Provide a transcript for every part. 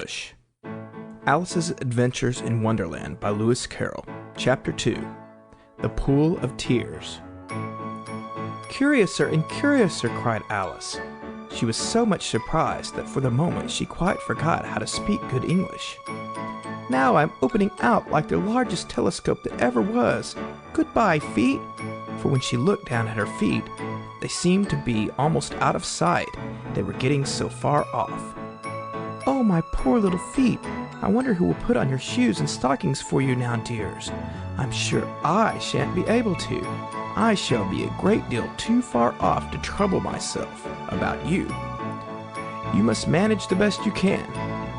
English. Alice's Adventures in Wonderland by Lewis Carroll. Chapter 2. The Pool of Tears. "Curiouser and curiouser," cried Alice. She was so much surprised that for the moment she quite forgot how to speak good English. "Now I'm opening out like the largest telescope that ever was. Goodbye, feet." For when she looked down at her feet, they seemed to be almost out of sight. They were getting so far off. "Oh, my poor little feet. I wonder who will put on your shoes and stockings for you now, dears. I'm sure I shan't be able to. I shall be a great deal too far off to trouble myself about you. You must manage the best you can,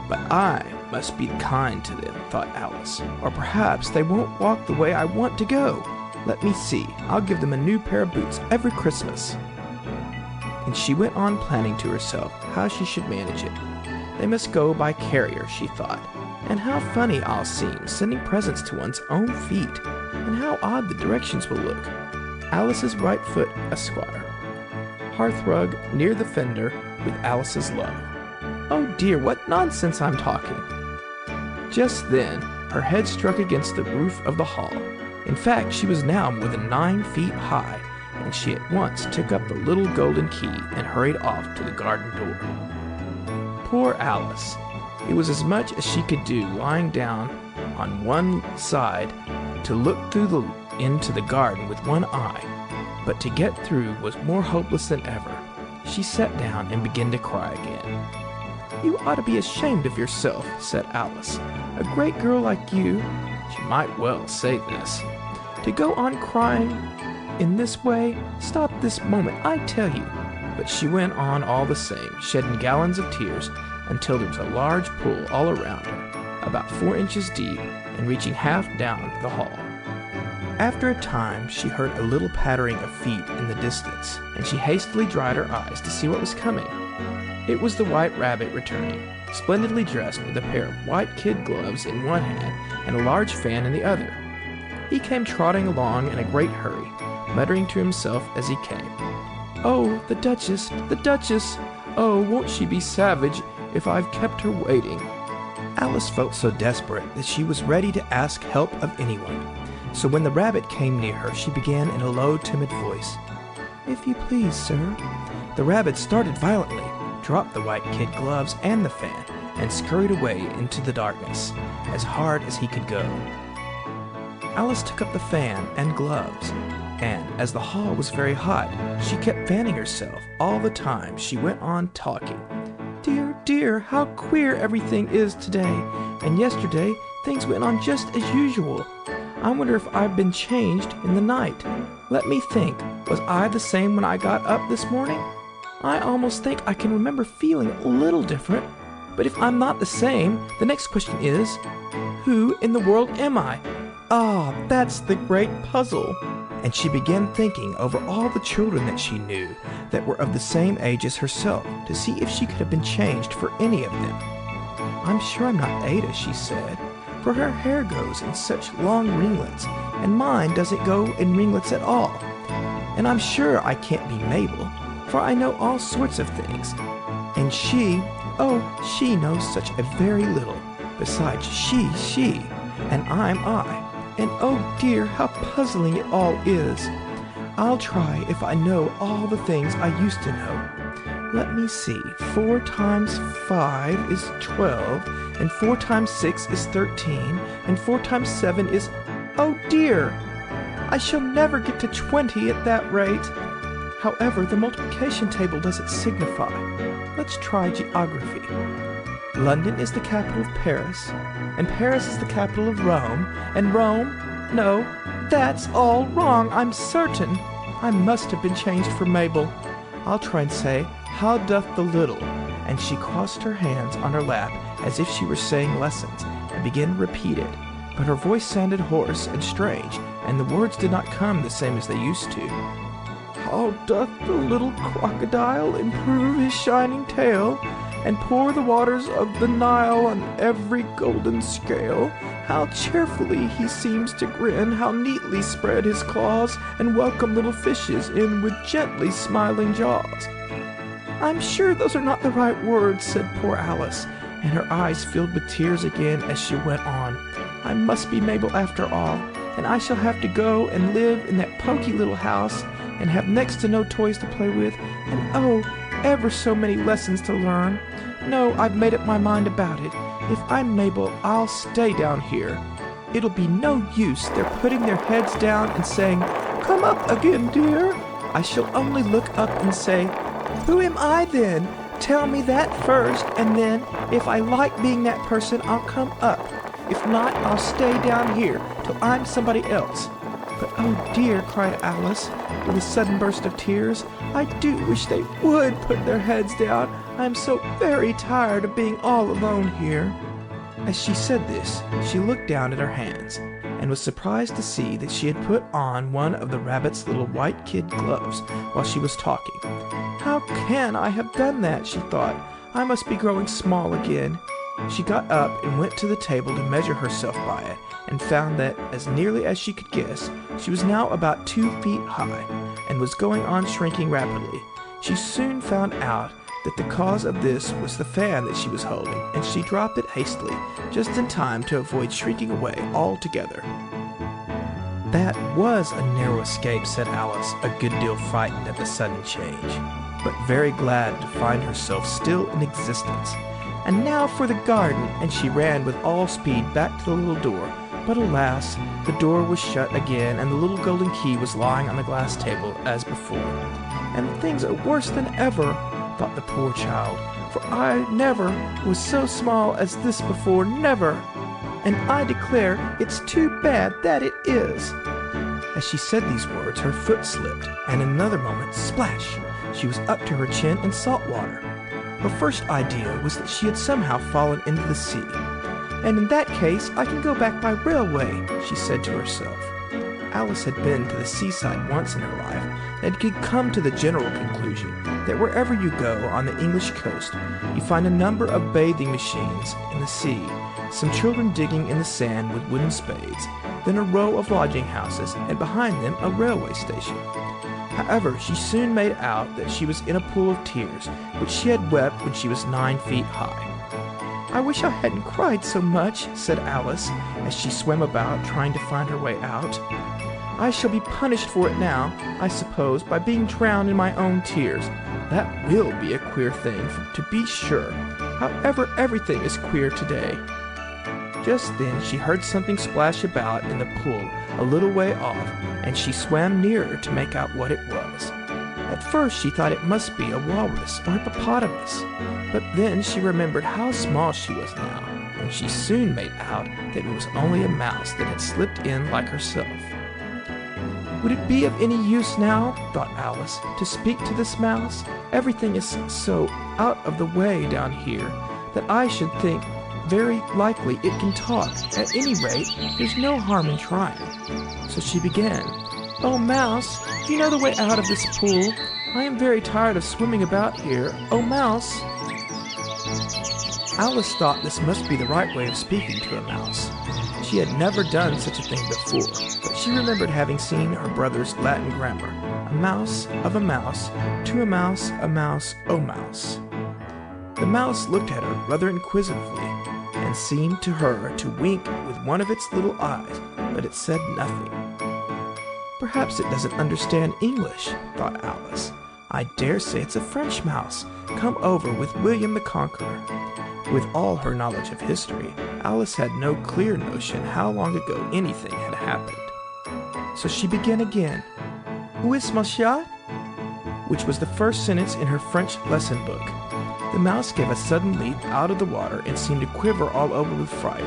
but I must be kind to them," thought Alice, "or perhaps they won't walk the way I want to go. Let me see, I'll give them a new pair of boots every Christmas." And she went on planning to herself how she should manage it. They must go by carrier, she thought, and how funny I'll seem sending presents to one's own feet, and how odd the directions will look. Alice's right foot, Esquire. Hearthrug near the fender with Alice's love. Oh dear, what nonsense I'm talking. Just then, her head struck against the roof of the hall. In fact, she was now more than 9 feet high, and she at once took up the little golden key and hurried off to the garden door. Poor Alice! It was as much as she could do lying down on one side to look through into the garden with one eye, but to get through was more hopeless than ever. She sat down and began to cry again. "You ought to be ashamed of yourself," said Alice. "A great girl like you," she might well say this, "to go on crying in this way. Stop this moment, I tell you." But she went on all the same, shedding gallons of tears until there was a large pool all around her, about 4 inches deep and reaching half down the hall. After a time, she heard a little pattering of feet in the distance, and she hastily dried her eyes to see what was coming. It was the White Rabbit returning, splendidly dressed with a pair of white kid gloves in one hand and a large fan in the other. He came trotting along in a great hurry, muttering to himself as he came, "Oh, the Duchess, the Duchess! Oh, won't she be savage if I've kept her waiting?" Alice felt so desperate that she was ready to ask help of anyone. So when the rabbit came near her, she began in a low, timid voice, "If you please, sir." The rabbit started violently, dropped the white kid gloves and the fan, and scurried away into the darkness, as hard as he could go. Alice took up the fan and gloves, and as the hall was very hot, she kept fanning herself all the time she went on talking. "Dear, dear, how queer everything is today, and yesterday things went on just as usual. I wonder if I've been changed in the night. Let me think, was I the same when I got up this morning? I almost think I can remember feeling a little different. But if I'm not the same, the next question is, who in the world am I? Ah, that's the great puzzle." And she began thinking over all the children that she knew that were of the same age as herself, to see if she could have been changed for any of them. "I'm sure I'm not Ada," she said, "for her hair goes in such long ringlets, and mine doesn't go in ringlets at all. And I'm sure I can't be Mabel, for I know all sorts of things. And she, oh, she knows such a very little. Besides, she, and I'm I. And oh dear, how puzzling it all is. I'll try if I know all the things I used to know. Let me see, 4 times 5 is 12, and 4 times 6 is 13, and 4 times 7 is... Oh dear! I shall never get to 20 at that rate. However, the multiplication table doesn't signify. Let's try geography. London is the capital of Paris, and Paris is the capital of Rome, and Rome... No, that's all wrong, I'm certain. I must have been changed for Mabel. I'll try and say, how doth the little... And she crossed her hands on her lap as if she were saying lessons, and began to repeat it. But her voice sounded hoarse and strange, and the words did not come the same as they used to. How doth the little crocodile improve his shining tail, and pour the waters of the Nile on every golden scale? How cheerfully he seems to grin, how neatly spread his claws, and welcome little fishes in with gently smiling jaws. "I'm sure those are not the right words," said poor Alice, and her eyes filled with tears again as she went on. "I must be Mabel after all, and I shall have to go and live in that poky little house and have next to no toys to play with, and oh, ever so many lessons to learn. No, I've made up my mind about it. If I'm Mabel, I'll stay down here. It'll be no use their putting their heads down and saying, 'Come up again, dear.' I shall only look up and say, 'Who am I then? Tell me that first, and then, if I like being that person, I'll come up. If not, I'll stay down here till I'm somebody else.' But oh dear," cried Alice, with a sudden burst of tears, "I do wish they would put their heads down. I'm so very tired of being all alone here." As she said this, she looked down at her hands, and was surprised to see that she had put on one of the rabbit's little white kid gloves while she was talking. "How can I have done that?" she thought. "I must be growing small again." She got up and went to the table to measure herself by it, and found that, as nearly as she could guess, she was now about 2 feet high, and was going on shrinking rapidly. She soon found out that the cause of this was the fan that she was holding, and she dropped it hastily, just in time to avoid shrieking away altogether. "That was a narrow escape," said Alice, a good deal frightened at the sudden change, but very glad to find herself still in existence. "And now for the garden," and she ran with all speed back to the little door. But alas, the door was shut again, and the little golden key was lying on the glass table as before. "And things are worse than ever," thought the poor child, "for I never was so small as this before, never. And I declare it's too bad that it is." As she said these words, her foot slipped, and in another moment, splash, she was up to her chin in salt water. Her first idea was that she had somehow fallen into the sea. "And in that case, I can go back by railway," she said to herself. Alice had been to the seaside once in her life, and could come to the general conclusion that wherever you go on the English coast, you find a number of bathing machines in the sea, some children digging in the sand with wooden spades, then a row of lodging houses, and behind them a railway station. However, she soon made out that she was in a pool of tears, which she had wept when she was 9 feet high. "I wish I hadn't cried so much," said Alice, as she swam about trying to find her way out. "I shall be punished for it now, I suppose, by being drowned in my own tears. That will be a queer thing, to be sure. However, everything is queer today." Just then she heard something splash about in the pool a little way off, and she swam nearer to make out what it was. At first she thought it must be a walrus or hippopotamus, but then she remembered how small she was now, and she soon made out that it was only a mouse that had slipped in like herself. "Would it be of any use now," thought Alice, "to speak to this mouse? Everything is so out of the way down here that I should think very likely it can talk. At any rate, there's no harm in trying." So she began, "Oh, Mouse, do you know the way out of this pool? I am very tired of swimming about here. Oh, Mouse." Alice thought this must be the right way of speaking to a mouse. She had never done such a thing before, but she remembered having seen her brother's Latin grammar. A mouse of a mouse, to a mouse, oh mouse. The mouse looked at her rather inquisitively, and seemed to her to wink with one of its little eyes, but it said nothing. "Perhaps it doesn't understand English," thought Alice. "I dare say it's a French mouse, come over with William the Conqueror." With all her knowledge of history, Alice had no clear notion how long ago anything had happened. So she began again, "Où est mon chat?" which was the first sentence in her French lesson book. The mouse gave a sudden leap out of the water and seemed to quiver all over with fright.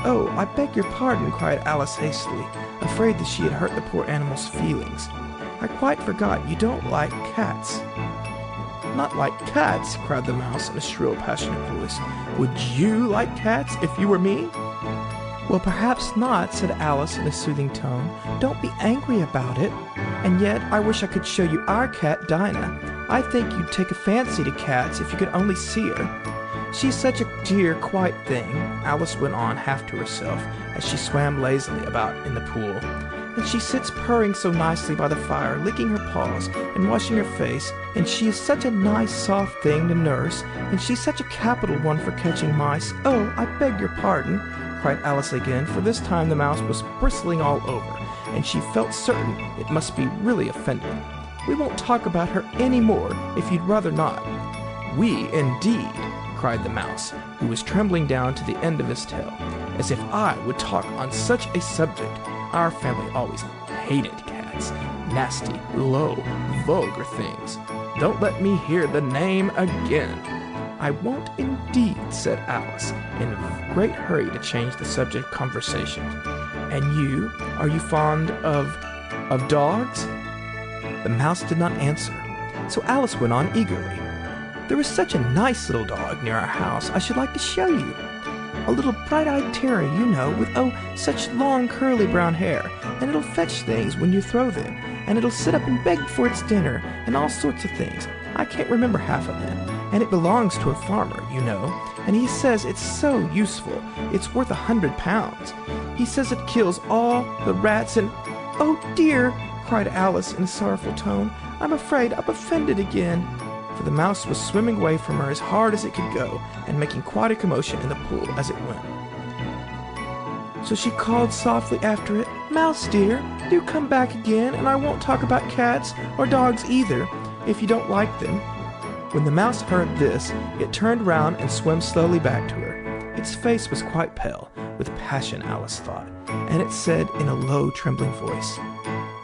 "Oh, I beg your pardon," cried Alice hastily, afraid that she had hurt the poor animal's feelings. "I quite forgot you don't like cats." "Not like cats?" cried the mouse in a shrill, passionate voice. "Would you like cats if you were me?" "Well, perhaps not," said Alice in a soothing tone. "Don't be angry about it. And yet, I wish I could show you our cat, Dinah. I think you'd take a fancy to cats if you could only see her. She's such a dear, quiet thing," Alice went on half to herself as she swam lazily about in the pool. and she sits purring so nicely by the fire, licking her paws and washing her face, and she is such a nice soft thing to nurse, and she's such a capital one for catching mice. Oh, I beg your pardon, cried Alice again, for this time the mouse was bristling all over, and she felt certain it must be really offended. We won't talk about her any more, if you'd rather not. We, indeed, cried the mouse, who was trembling down to the end of his tail. As if I would talk on such a subject. Our family always hated cats. Nasty, low, vulgar things. Don't let me hear the name again. I won't indeed, said Alice, in a great hurry to change the subject of conversation. And you, are you fond of dogs? The mouse did not answer, so Alice went on eagerly. There is such a nice little dog near our house I should like to show you. A little bright-eyed terrier, you know, with, such long curly brown hair, and it'll fetch things when you throw them, and it'll sit up and beg for its dinner, and all sorts of things. I can't remember half of them, and it belongs to a farmer, you know, and he says it's so useful, it's worth £100. He says it kills all the rats and... Oh dear, cried Alice in a sorrowful tone, I'm afraid I've offended again. For the mouse was swimming away from her as hard as it could go, and making quite a commotion in the pool as it went. So she called softly after it, Mouse dear, do come back again, and I won't talk about cats or dogs either, if you don't like them. When the mouse heard this, it turned round and swam slowly back to her. Its face was quite pale, with passion, Alice thought, and it said in a low, trembling voice,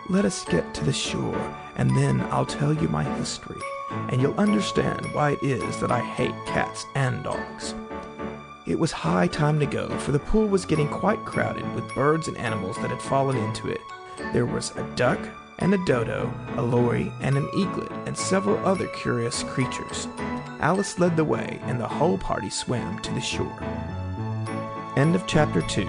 Let us get to the shore, and then I'll tell you my history, and you'll understand why it is that I hate cats and dogs. It was high time to go, for the pool was getting quite crowded with birds and animals that had fallen into it. There was a duck and a dodo, a lory and an eaglet, and several other curious creatures. Alice led the way, and the whole party swam to the shore. End of chapter 2.